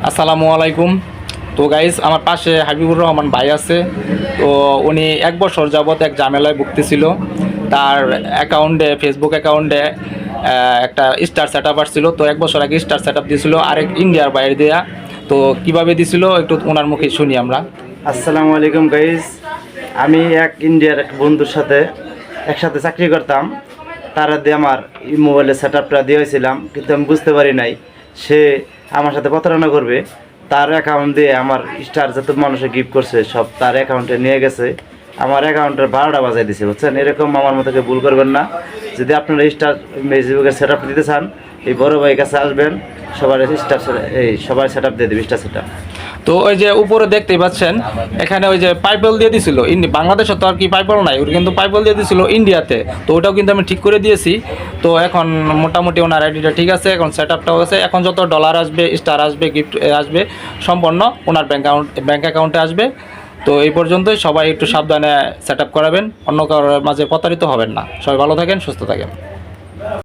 আসসালামু আলাইকুম। তো গাইজ, আমার পাশে হাবিবুর রহমান ভাই আছে। তো উনি 1 বছর যাবৎ এক ঝামেলায় ভুগতেছিল। তার অ্যাকাউন্টে, ফেসবুক অ্যাকাউন্টে একটা স্টার সেট আপ আসছিল। তো 1 বছর আগে স্টার সেট আপ দিয়েছিল আরেক ইন্ডিয়ার বাইরে দেয়া। তো কিভাবে দিছিল একটু ওনার মুখে শুনি আমরা। আসসালামু আলাইকুম গাইজ। আমি এক ইন্ডিয়ার এক বন্ধুর সাথে একসাথে চাকরি করতাম। তারা দিয়ে আমার মোবাইলের সেট আপটা দিয়েছিলাম, কিন্তু আমি বুঝতে পারি নাই সে আমার সাথে প্রতারণা করবে। তার অ্যাকাউন্ট দিয়ে আমার স্টার যত মানুষে গিফট করছে সব তার অ্যাকাউন্টে নিয়ে গেছে। আমার অ্যাকাউন্টের 12টা বাজাই দিছে, বুঝছেন? এরকম আমার মতো ভুল করবেন না। যদি আপনারা স্টার ফেসবুকের সেট আপ দিতে চান, এই বড় ভাইয়ের কাছে আসবেন। সবার স্টার সবার সেট আপ দিয়ে দেবে, স্টার সেট আপ। তো ওই যে উপরে দেখতেই পাচ্ছেন, এখানে ওই যে পাইপল দিয়ে দিছিল বাংলাদেশে, তো আর কি পাইপল নাই, ওর কিন্তু পাইপল দিয়ে দিছিল ইন্ডিয়াতে। তো ওটাও কিন্তু আমি ঠিক করে দিয়েছি। তো এখন মোটামুটি ওনার আইডিটা ঠিক আছে, এখন সেট আপটাও আছে। এখন যত ডলার আসবে, স্টার আসবে, গিফট আসবে, সম্পূর্ণ ওনার ব্যাঙ্ক অ্যাকাউন্টে আসবে। তো এই পর্যন্তই। সবাই একটু সাবধানে সেট আপ করাবেন, অন্য কারোর মাঝে প্রতারিত হবেন না। সবাই ভালো থাকেন, সুস্থ থাকেন।